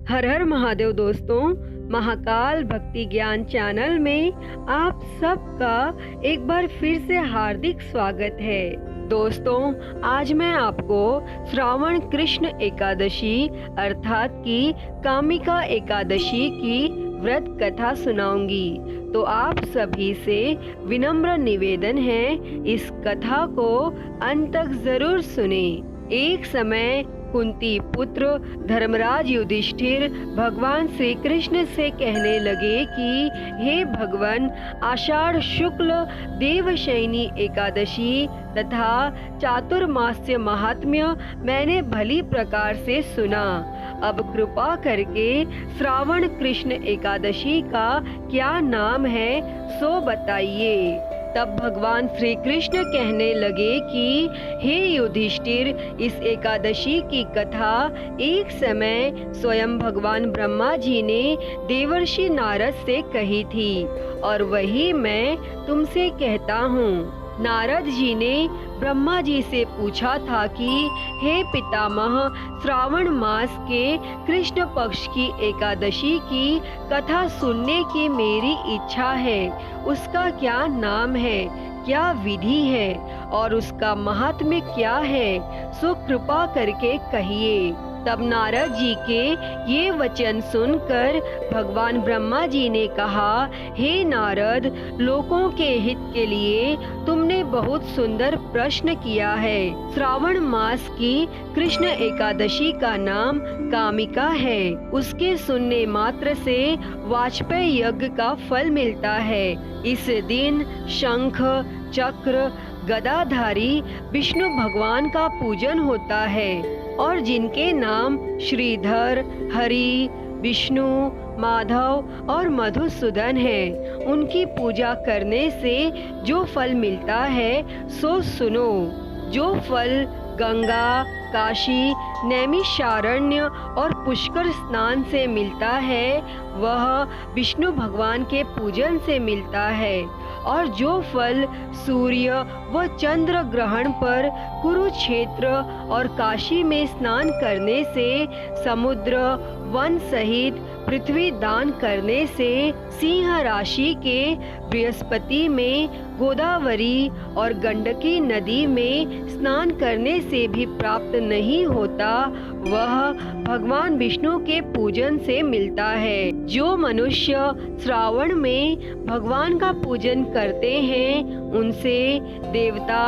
हर हर महादेव दोस्तों, महाकाल भक्ति ज्ञान चैनल में आप सबका एक बार फिर से हार्दिक स्वागत है। दोस्तों, आज मैं आपको श्रावण कृष्ण एकादशी अर्थात की कामिका एकादशी की व्रत कथा सुनाऊंगी। तो आप सभी से विनम्र निवेदन है, इस कथा को अंत तक जरूर सुने। एक समय कुंती पुत्र धर्मराज युधिष्ठिर भगवान श्री कृष्ण से कहने लगे कि हे भगवान, आषाढ़ शुक्ल देवशयनी एकादशी तथा चातुर्मास्य महात्म्य मैंने भली प्रकार से सुना। अब कृपा करके श्रावण कृष्ण एकादशी का क्या नाम है सो बताइए। तब भगवान श्री कृष्ण कहने लगे कि हे युधिष्ठिर, इस एकादशी की कथा एक समय स्वयं भगवान ब्रह्मा जी ने देवर्षि नारद से कही थी और वही मैं तुमसे कहता हूँ। नारद जी ने ब्रह्मा जी से पूछा था कि हे पितामह, श्रावण मास के कृष्ण पक्ष की एकादशी की कथा सुनने की मेरी इच्छा है। उसका क्या नाम है, क्या विधि है और उसका महात्म्य क्या है, सो कृपा करके कहिए। तब नारद जी के ये वचन सुनकर भगवान ब्रह्मा जी ने कहा, हे नारद, लोगों के हित के लिए तुमने बहुत सुंदर प्रश्न किया है। श्रावण मास की कृष्ण एकादशी का नाम कामिका है। उसके सुनने मात्र से वाजपेय यज्ञ का फल मिलता है। इस दिन शंख चक्र गदाधारी विष्णु भगवान का पूजन होता है और जिनके नाम श्रीधर, हरि, विष्णु, माधव और मधुसूदन है, उनकी पूजा करने से जो फल मिलता है सो सुनो। जो फल गंगा, काशी, नैमिषारण्य और पुष्कर स्नान से मिलता है, वह विष्णु भगवान के पूजन से मिलता है। और जो फल सूर्य व चंद्र ग्रहण पर कुरुक्षेत्र और काशी में स्नान करने से, समुद्र वन सहित पृथ्वी दान करने से, सिंह राशि के बृहस्पति में, गोदावरी और गंडकी नदी में स्नान करने से भी प्राप्त नहीं होता, वह भगवान विष्णु के पूजन से मिलता है। जो मनुष्य श्रावण में भगवान का पूजन करते हैं, उनसे देवता,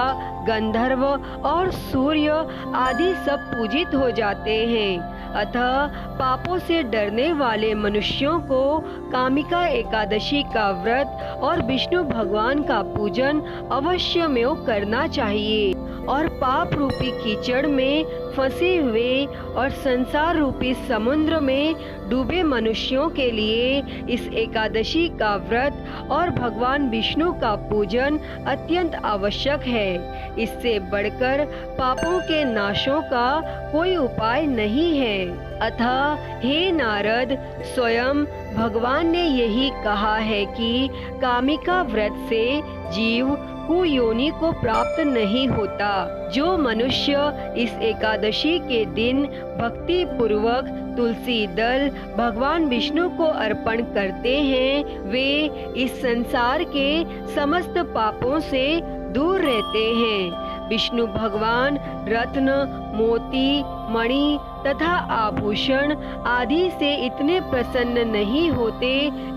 गंधर्व और सूर्य आदि सब पूजित हो जाते हैं। अतः पापों से डरने वाले मनुष्यों को कामिका एकादशी का व्रत और विष्णु भगवान का पूजन अवश्यमेव करना चाहिए। और पाप रूपी कीचड़ में फंसे हुए और संसार रूपी समुद्र में डूबे मनुष्यों के लिए इस एकादशी का व्रत और भगवान विष्णु का पूजन अत्यंत आवश्यक है। इससे बढ़कर पापों के नाशों का कोई उपाय नहीं है। अतः हे नारद, स्वयं भगवान ने यही कहा है कि कामिका व्रत से जीव कुयोनि को प्राप्त नहीं होता। जो मनुष्य इस एकादशी के दिन भक्ति पूर्वक तुलसी दल भगवान विष्णु को अर्पण करते हैं, वे इस संसार के समस्त पापों से दूर रहते हैं। विष्णु भगवान रत्न, मोती, मणि तथा आभूषण आदि से इतने प्रसन्न नहीं होते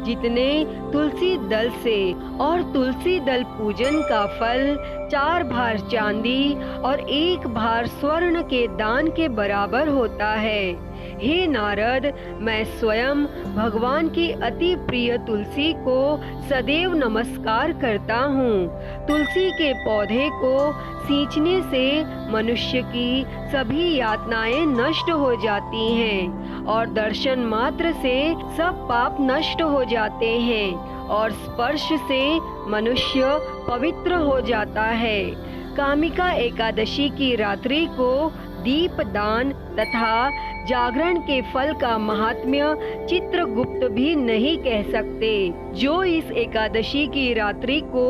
जितने तुलसी दल से। और तुलसी दल पूजन का फल 4 भार चांदी और 1 भार स्वर्ण के दान के बराबर होता है। हे नारद, मैं स्वयं भगवान की अति प्रिय तुलसी को सदैव नमस्कार करता हूँ। तुलसी के पौधे को सींचने से मनुष्य की सभी यातनाएं नष्ट हो जाती हैं और दर्शन मात्र से सब पाप नष्ट हो जाते हैं और स्पर्श से मनुष्य पवित्र हो जाता है। कामिका एकादशी की रात्रि को दीप दान तथा जागरण के फल का महात्म्य चित्रगुप्त भी नहीं कह सकते। जो इस एकादशी की रात्रि को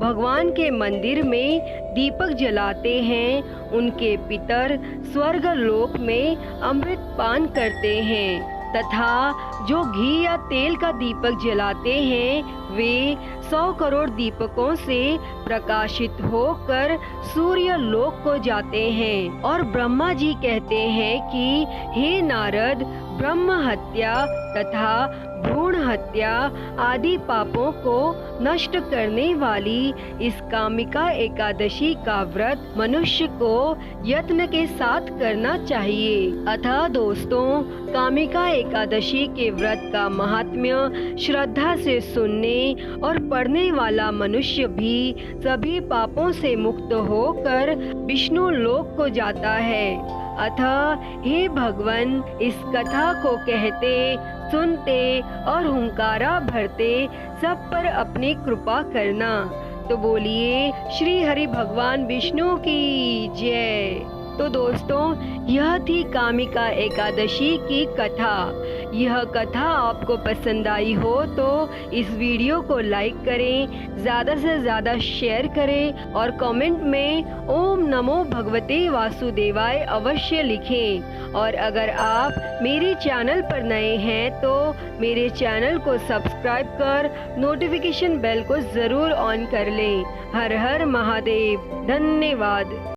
भगवान के मंदिर में दीपक जलाते हैं, उनके पितर स्वर्ग लोक में अमृत पान करते हैं। तथा जो घी या तेल का दीपक जलाते हैं वे 100 करोड़ दीपकों से प्रकाशित होकर सूर्य लोक को जाते हैं। और ब्रह्मा जी कहते हैं कि हे नारद, ब्रह्म हत्या तथा भ्रूण हत्या आदि पापों को नष्ट करने वाली इस कामिका एकादशी का व्रत मनुष्य को यत्न के साथ करना चाहिए। अतः दोस्तों, कामिका एकादशी के व्रत का महात्म्य श्रद्धा से सुनने और पढ़ने वाला मनुष्य भी सभी पापों से मुक्त होकर विष्णु लोक को जाता है। अतः हे भगवान, इस कथा को कहते, सुनते और हुंकारा भरते सब पर अपनी कृपा करना। तो बोलिए श्री हरि भगवान विष्णु की जय। तो दोस्तों, यह थी कामिका एकादशी की कथा। यह कथा आपको पसंद आई हो तो इस वीडियो को लाइक करें, ज़्यादा से ज़्यादा शेयर करें और कमेंट में ओम नमो भगवते वासुदेवाय अवश्य लिखें। और अगर आप मेरे चैनल पर नए हैं तो मेरे चैनल को सब्सक्राइब कर नोटिफिकेशन बेल को ज़रूर ऑन कर लें। हर हर महादेव। धन्यवाद।